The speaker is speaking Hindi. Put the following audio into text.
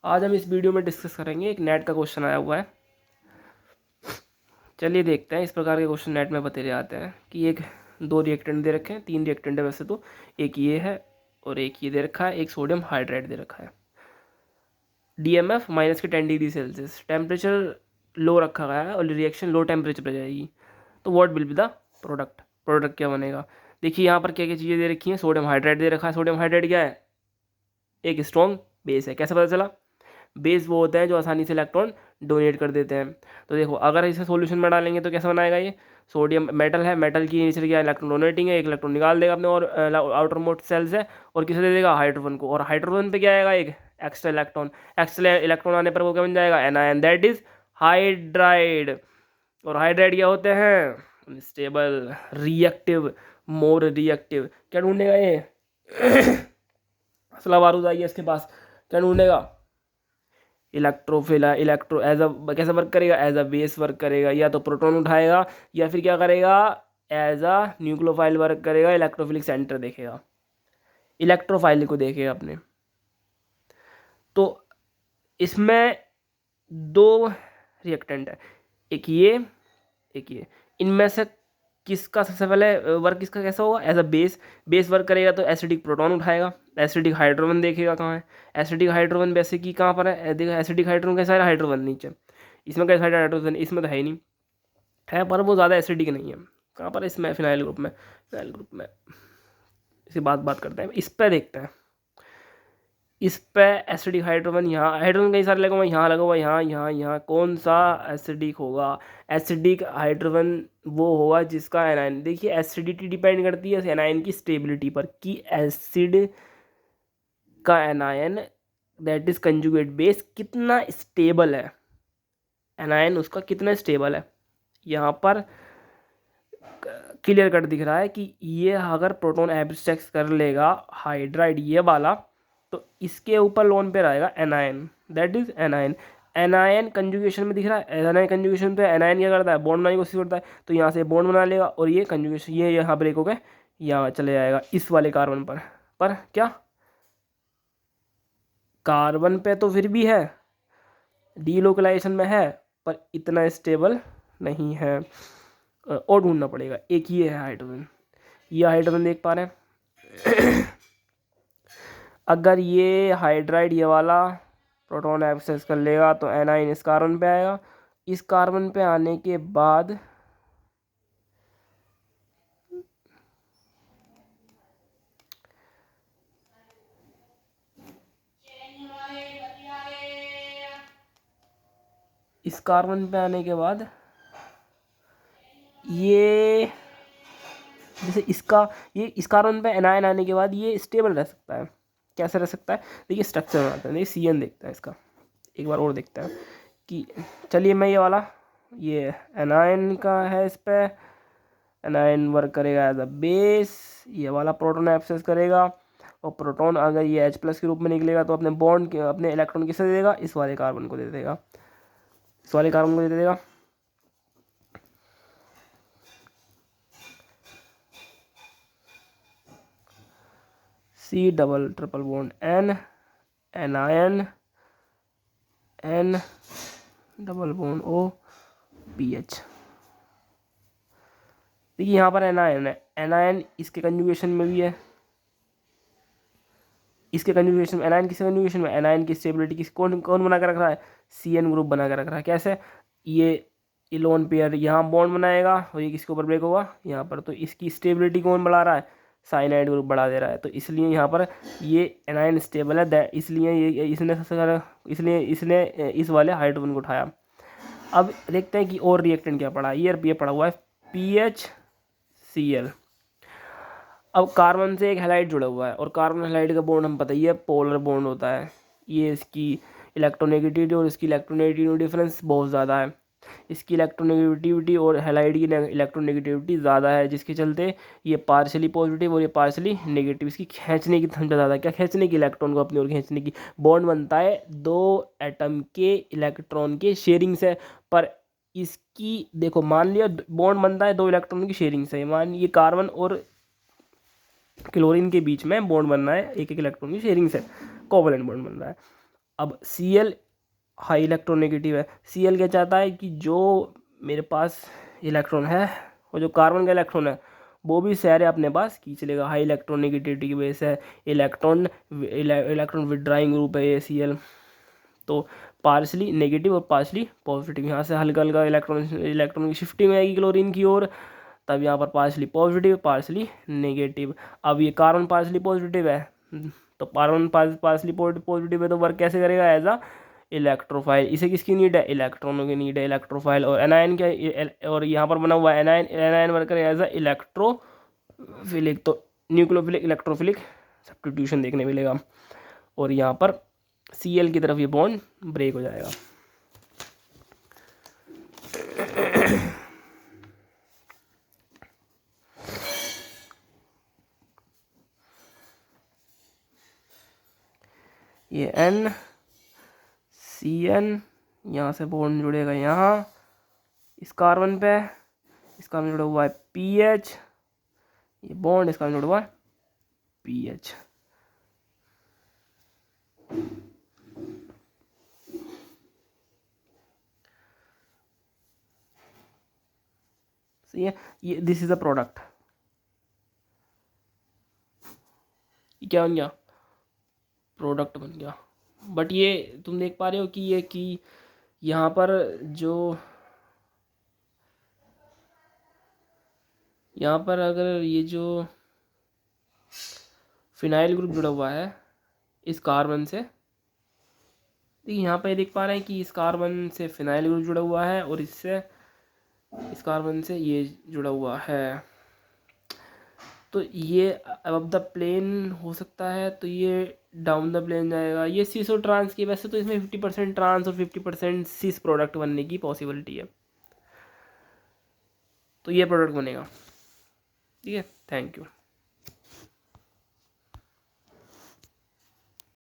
आज हम इस वीडियो में डिस्कस करेंगे, एक नेट का क्वेश्चन आया हुआ है। चलिए देखते हैं। इस प्रकार के क्वेश्चन नेट में बतेरे आते हैं कि एक दो रिएक्टेंट दे रखे हैं, तीन रिएक्टेंट है वैसे तो, एक ये है और एक ये दे रखा है, एक सोडियम हाइड्राइड दे रखा है। DMF माइनस के 10 डिग्री सेल्सियस, टेम्परेचर लो रखा गया है और रिएक्शन लो टेम्परेचर पर जाएगी। तो what will be the product, product क्या बनेगा। देखिए यहाँ पर क्या क्या चीज़ें दे रखी हैं। सोडियम हाइड्राइड दे रखा है। सोडियम हाइड्राइड क्या है, एक स्ट्रॉन्ग बेस है। कैसे पता चला, बेस वो होते हैं जो आसानी से इलेक्ट्रॉन डोनेट कर देते हैं। तो देखो अगर इसे सॉल्यूशन में डालेंगे तो कैसे बनाएगा ये। सोडियम मेटल है, मेटल की नेचर क्या है, इलेक्ट्रॉन डोनेटिंग है, एक इलेक्ट्रॉन निकाल देगा अपने और आउटर मोस्ट सेल्स है और किसे दे देगा, हाइड्रोजन को। और हाइड्रोजन पे क्या आएगा, एक एक्स्ट्रा इलेक्ट्रॉन। एक्स्ट्रा इलेक्ट्रॉन आने पर वो क्या बन जाएगा, एनायन, दैट इज हाइड्राइड। और हाइड्राइड क्या होते हैं, स्टेबल, रिएक्टिव, मोर रिएक्टिव। क्या ढूंढेगा ये असला बारूद आई है इसके पास। क्या ढूंढेगा, इलेक्ट्रोफिल, इलेक्ट्रो एज अ कैसे वर्क करेगा, एज अ बेस वर्क करेगा, या तो प्रोटॉन उठाएगा या फिर क्या करेगा, एज अ न्यूक्लियोफाइल वर्क करेगा, इलेक्ट्रोफिलिक सेंटर देखेगा, इलेक्ट्रोफाइल को देखेगा अपने। तो इसमें दो रिएक्टेंट है, एक ये एक ये। इनमें से किसका सबसे पहले वर्क किसका कैसा होगा, as a base, base work करेगा तो एसिडिक प्रोटॉन उठाएगा, एसिडिक हाइड्रोजन देखेगा कहाँ है। एसिडिक हाइड्रोजन वैसे कि कहाँ पर है, देखो एसिडिक हाइड्रोजन कैसा है, हाइड्रोजन नीचे, इसमें कैसा है हाइड्रोजन, इसमें तो है ही नहीं, है पर वो ज़्यादा एसिडिक नहीं है। कहाँ पर है, इसमें फिनाइल ग्रुप में, फिनाइल ग्रुप में। इसकी बात करते हैं, इस पर देखते हैं। इस पे एसिडिक हाइड्रोजन, यहाँ हाइड्रोजन कई सारे लगा हुआ, यहाँ लगा हुआ, यहाँ कौन सा एसिडिक होगा। एसिडिक हाइड्रोजन वो होगा जिसका एनायन, देखिए एसिडिटी डिपेंड करती है एनायन की स्टेबिलिटी पर, कि एसिड का anion that is conjugate base कितना स्टेबल है, एनायन उसका कितना स्टेबल है। यहाँ पर क्लियर कट दिख रहा है कि ये अगर प्रोटॉन एब्स्ट्रैक्ट कर लेगा हाइड्राइड ये वाला, तो इसके ऊपर लोन पे रहेगा anion, that is anion. Anion conjugation में दिख रहा है, एनायन कंजुगेशन पे एनायन क्या करता है, बॉन्ड बनाने की कोशिश करता है, तो यहाँ से बॉन्ड बना लेगा और ये कंजुगेशन ये यहाँ ब्रेक हो गए, यहाँ चले जाएगा इस वाले कार्बन पर क्या कार्बन पे तो फिर भी है, डीलोकलाइजेशन में है पर इतना स्टेबल नहीं है, और ढूंढना पड़ेगा। एक ये है हाइड्रोजन, ये हाइड्रोजन देख पा रहे हैं अगर ये हाइड्राइड ये वाला प्रोटॉन एक्सेस कर लेगा तो एनाइन इस कार्बन पे आएगा, इस कार्बन पे आने के बाद इस कार्बन पे आने के बाद ये जैसे इसका ये इस कार्बन पे एनायन आने के बाद ये स्टेबल रह सकता है। कैसे रह सकता है, देखिए स्ट्रक्चर बनाते हैं, देखिए CN देखते हैं इसका एक बार और देखते हैं कि चलिए मैं ये वाला ये एनायन का है, इस पे एनायन वर्क करेगा एज अ बेस, ये वाला प्रोटॉन एक्सेस करेगा और प्रोटॉन अगर ये H+ के रूप में निकलेगा तो अपने बॉन्ड के अपने इलेक्ट्रॉन किसे दे देगा, इस वाले कार्बन को दे देगा, इस वाले कार्बन को दे देगा। C double triple bond N, anion, N double bond O, PH। देखिए यहाँ पर एनायन है, एनायन इसके कंजुगेशन में भी है, इसके कंजुगेशन में एनायन, किसके कंजुगेशन में, एनायन की स्टेबिलिटी किस कौन कौन बना कर रख रहा है, CN ग्रुप बना कर रख रहा है। कैसे, ये लोन पेयर यहाँ बॉन्ड बनाएगा और ये किसके ऊपर ब्रेक होगा, यहाँ पर, तो इसकी स्टेबिलिटी कौन बढ़ा रहा है, साइनाइड ग्रुप बढ़ा दे रहा है। तो इसलिए यहाँ पर ये एनायन स्टेबल है, इसलिए ये इसने सबसे ज़्यादा, इसलिए इसने इस वाले हाइड्रोजन को उठाया। अब देखते हैं कि और रिएक्टेंट क्या पड़ा है, ये पड़ा हुआ है PHCl। अब कार्बन से एक हैलाइड जुड़ा हुआ है और कार्बन हैलाइड का बॉन्ड हम पता ही है पोलर बॉन्ड होता है। ये इसकी इलेक्ट्रोनेगेटिविटी और इसकी इलेक्ट्रोनेगेटिविटी डिफरेंस बहुत ज़्यादा है, इसकी इलेक्ट्रोनेगेटिविटी और हैलाइड की इलेक्ट्रोनेगेटिविटी ज़्यादा है, जिसके चलते ये पार्शली पॉजिटिव और ये पार्शली नेगेटिव। इसकी खींचने की क्षमता ज़्यादा है, क्या खींचने की, इलेक्ट्रॉन को अपनी ओर खींचने की। बॉन्ड बनता है दो एटम के इलेक्ट्रॉन के शेयरिंग से, पर इसकी देखो मान लिया बॉन्ड बनता है दो इलेक्ट्रॉन की शेयरिंग से, मान ये कार्बन और क्लोरीन के बीच में बॉन्ड बनना है एक एक इलेक्ट्रॉन की शेयरिंग से, कोवलेंट बॉन्ड बन रहा है। अब Cl हाई इलेक्ट्रोनेगेटिव है। Cl क्या चाहता है कि जो मेरे पास इलेक्ट्रॉन है और जो कार्बन का इलेक्ट्रॉन है वो भी सारे अपने पास खींच लेगा। हाई इलेक्ट्रोनेगेटिविटी की वजह से इलेक्ट्रॉन विड्राइंग ग्रुप है ये Cl। तो पार्शली नेगेटिव और पार्शली पॉजिटिव, यहाँ से हल्का हल्का इलेक्ट्रॉन की शिफ्टिंग हो जाएगी क्लोरीन की ओर, तब यहाँ पर पार्शली पॉजिटिव पार्शली नेगेटिव। अब ये कार्बन पार्शली पॉजिटिव है, तो कार्बन पार्शली पॉजिटिव है तो वर्क कैसे करेगा? As a electrophile. इसे किसकी नीड है? इलेक्ट्रॉनों की नीड है, इलेक्ट्रोफाइल। और एनायन क्या, और यहाँ पर बना हुआ है एनायन, एनायन वर्क करेगा एज अ इलेक्ट्रोफिलिक। तो न्यूक्लियोफिलिक इलेक्ट्रोफिलिक सब्स्टिट्यूशन देखने मिलेगा, और यहाँ पर Cl की तरफ ये बॉन्ड ब्रेक हो जाएगा। ये N Cn, यहाँ से बॉन्ड जुड़ेगा यहाँ इस कार्बन पे, इस कार्बन जुड़ा हुआ है PH, ये बॉन्ड इसका जुड़ा हुआ है PH। सही है, ये दिस इज अ प्रोडक्ट। ये क्या बन गया? प्रोडक्ट बन गया। बट ये तुम देख पा रहे हो कि यहाँ पर जो यहाँ पर अगर ये जो फिनाइल ग्रुप जुड़ा हुआ है इस कार्बन से, देखिए यहाँ पे देख पा रहे हैं कि इस कार्बन से फिनाइल ग्रुप जुड़ा हुआ है और इससे इस कार्बन से ये जुड़ा हुआ है। तो ये अब द प्लेन हो सकता है, तो ये डाउन द प्लेन जाएगा। ये सीसो ट्रांस की, वैसे तो इसमें 50% ट्रांस और 50% सीस प्रोडक्ट बनने की पॉसिबिलिटी है, तो ये प्रोडक्ट बनेगा। ठीक है, थैंक यू।